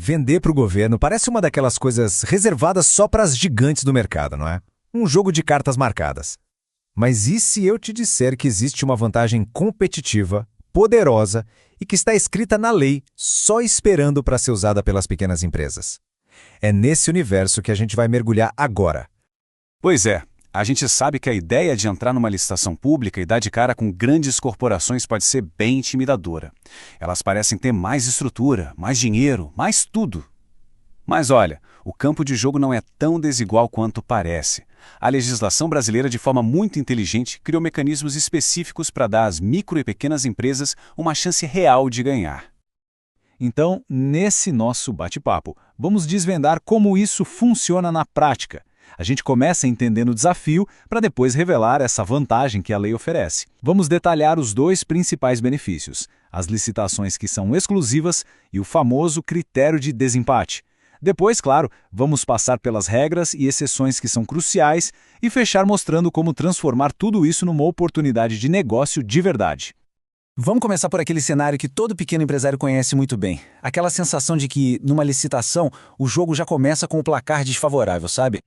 Vender para o governo parece uma daquelas coisas reservadas só para as gigantes do mercado, não é? Um jogo de cartas marcadas. Mas e se eu te disser que existe uma vantagem competitiva, poderosa e que está escrita na lei, só esperando para ser usada pelas pequenas empresas? É nesse universo que a gente vai mergulhar agora. Pois é, a gente sabe que a ideia de entrar numa licitação pública e dar de cara com grandes corporações pode ser bem intimidadora. Elas parecem ter mais estrutura, mais dinheiro, mais tudo. Mas olha, o campo de jogo não é tão desigual quanto parece. A legislação brasileira, de forma muito inteligente, criou mecanismos específicos para dar às micro e pequenas empresas uma chance real de ganhar. Então, nesse nosso bate-papo, vamos desvendar como isso funciona na prática. A gente começa entendendo o desafio para depois revelar essa vantagem que a lei oferece. Vamos detalhar os dois principais benefícios, as licitações que são exclusivas e o famoso critério de desempate. Depois, claro, vamos passar pelas regras e exceções que são cruciais e fechar mostrando como transformar tudo isso numa oportunidade de negócio de verdade. Vamos começar por aquele cenário que todo pequeno empresário conhece muito bem. Aquela sensação de que, numa licitação, o jogo já começa com o placar desfavorável, sabe?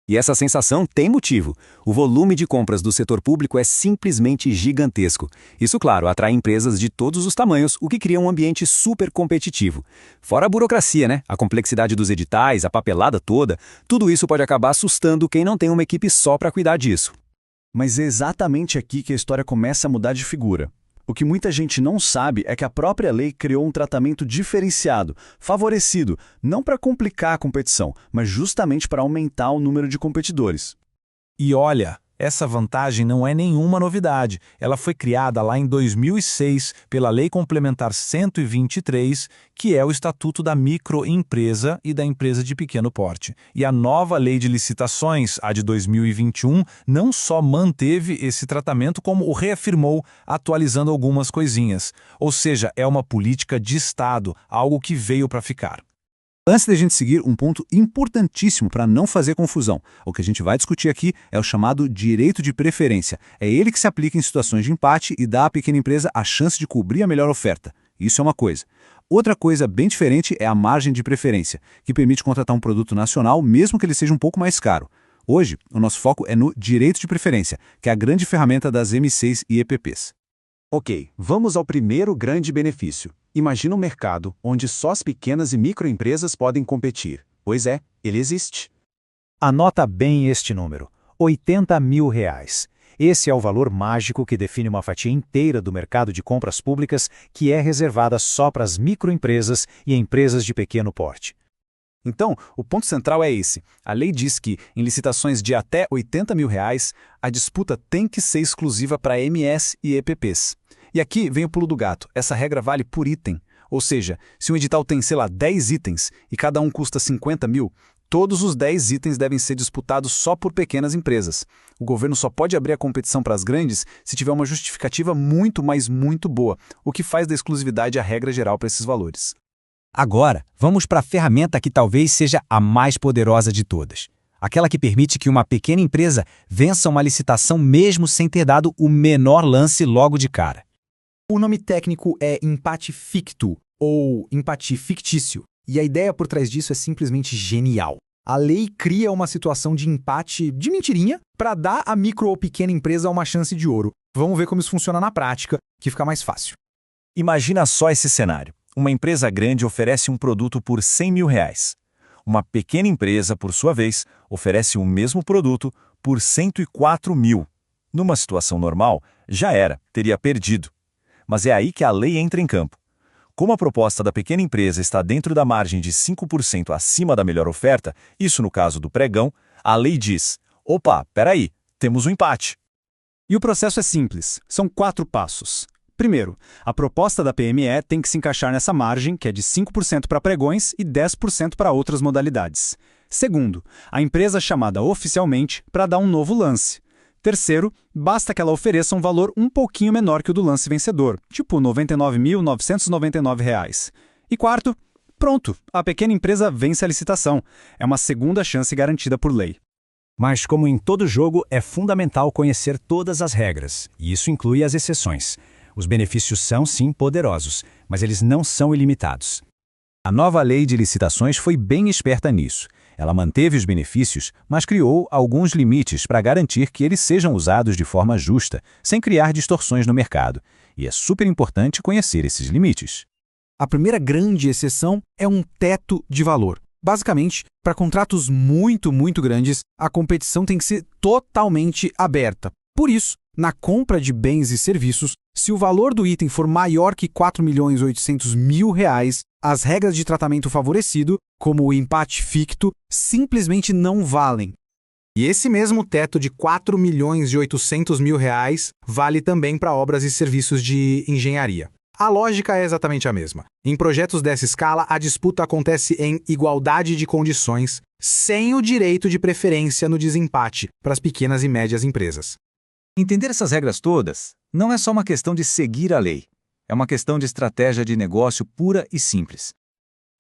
E essa sensação tem motivo. O volume de compras do setor público é simplesmente gigantesco. Isso, claro, atrai empresas de todos os tamanhos, o que cria um ambiente super competitivo. Fora a burocracia, né? A complexidade dos editais, a papelada toda, tudo isso pode acabar assustando quem não tem uma equipe só para cuidar disso. Mas é exatamente aqui que a história começa a mudar de figura. O que muita gente não sabe é que a própria lei criou um tratamento diferenciado, favorecido, não para complicar a competição, mas justamente para aumentar o número de competidores. E olha, essa vantagem não é nenhuma novidade. Ela foi criada lá em 2006 pela Lei Complementar 123, que é o Estatuto da Microempresa e da Empresa de Pequeno Porte. E a nova Lei de Licitações, a de 2021, não só manteve esse tratamento, como o reafirmou, atualizando algumas coisinhas. Ou seja, é uma política de Estado, algo que veio para ficar. Antes de a gente seguir, um ponto importantíssimo para não fazer confusão. O que a gente vai discutir aqui é o chamado direito de preferência. É ele que se aplica em situações de empate e dá à pequena empresa a chance de cobrir a melhor oferta. Isso é uma coisa. Outra coisa bem diferente é a margem de preferência, que permite contratar um produto nacional mesmo que ele seja um pouco mais caro. Hoje, o nosso foco é no direito de preferência, que é a grande ferramenta das M6 e EPPs. Ok, vamos ao primeiro grande benefício. Imagina um mercado onde só as pequenas e microempresas podem competir. Pois é, ele existe. Anota bem este número, R$80 mil. Esse é o valor mágico que define uma fatia inteira do mercado de compras públicas que é reservada só para as microempresas e empresas de pequeno porte. Então, o ponto central é esse. A lei diz que, em licitações de até R$80 mil, a disputa tem que ser exclusiva para MS e EPPs. E aqui vem o pulo do gato. Essa regra vale por item. Ou seja, se um edital tem, 10 itens e cada um custa 50 mil, todos os 10 itens devem ser disputados só por pequenas empresas. O governo só pode abrir a competição para as grandes se tiver uma justificativa muito, mas muito boa, o que faz da exclusividade a regra geral para esses valores. Agora, vamos para a ferramenta que talvez seja a mais poderosa de todas. Aquela que permite que uma pequena empresa vença uma licitação mesmo sem ter dado o menor lance logo de cara. O nome técnico é empate ficto, ou empate fictício, e a ideia por trás disso é simplesmente genial. A lei cria uma situação de empate de mentirinha para dar à micro ou pequena empresa uma chance de ouro. Vamos ver como isso funciona na prática, que fica mais fácil. Imagina só esse cenário. Uma empresa grande oferece um produto por R$100 mil. Uma pequena empresa, por sua vez, oferece o mesmo produto por R$104 mil. Numa situação normal, já era, teria perdido. Mas é aí que a lei entra em campo. Como a proposta da pequena empresa está dentro da margem de 5% acima da melhor oferta, isso no caso do pregão, a lei diz: opa, peraí, temos um empate. E o processo é simples, são 4 passos. Primeiro, a proposta da PME tem que se encaixar nessa margem, que é de 5% para pregões e 10% para outras modalidades. Segundo, a empresa é chamada oficialmente para dar um novo lance. Terceiro, basta que ela ofereça um valor um pouquinho menor que o do lance vencedor, tipo R$ 99.999. E quarto, pronto, a pequena empresa vence a licitação. É uma segunda chance garantida por lei. Mas, como em todo jogo, é fundamental conhecer todas as regras, e isso inclui as exceções. Os benefícios são, sim, poderosos, mas eles não são ilimitados. A nova lei de licitações foi bem esperta nisso. Ela manteve os benefícios, mas criou alguns limites para garantir que eles sejam usados de forma justa, sem criar distorções no mercado. E é super importante conhecer esses limites. A primeira grande exceção é um teto de valor. Basicamente, para contratos muito grandes, a competição tem que ser totalmente aberta. Por isso, na compra de bens e serviços, se o valor do item for maior que R$ 4.800.000, as regras de tratamento favorecido, como o empate ficto, simplesmente não valem. E esse mesmo teto de R$ 4.800.000 vale também para obras e serviços de engenharia. A lógica é exatamente a mesma. Em projetos dessa escala, a disputa acontece em igualdade de condições, sem o direito de preferência no desempate para as pequenas e médias empresas. Entender essas regras todas não é só uma questão de seguir a lei. É uma questão de estratégia de negócio pura e simples.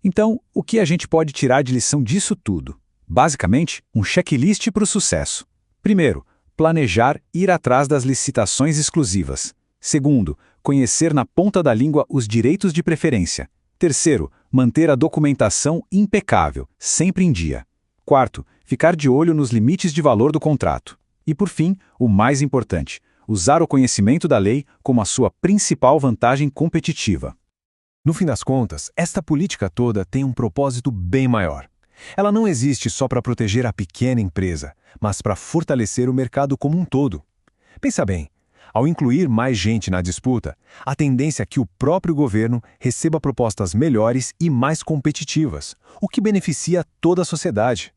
Então, o que a gente pode tirar de lição disso tudo? Basicamente, um checklist para o sucesso. Primeiro, planejar ir atrás das licitações exclusivas. Segundo, conhecer na ponta da língua os direitos de preferência. Terceiro, manter a documentação impecável, sempre em dia. Quarto, ficar de olho nos limites de valor do contrato. E por fim, o mais importante, usar o conhecimento da lei como a sua principal vantagem competitiva. No fim das contas, esta política toda tem um propósito bem maior. Ela não existe só para proteger a pequena empresa, mas para fortalecer o mercado como um todo. Pensa bem, ao incluir mais gente na disputa, a tendência é que o próprio governo receba propostas melhores e mais competitivas, o que beneficia toda a sociedade.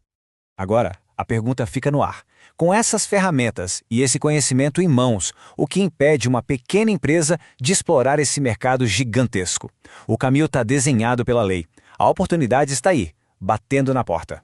Agora, a pergunta fica no ar. Com essas ferramentas e esse conhecimento em mãos, o que impede uma pequena empresa de explorar esse mercado gigantesco? O caminho está desenhado pela lei. A oportunidade está aí, batendo na porta.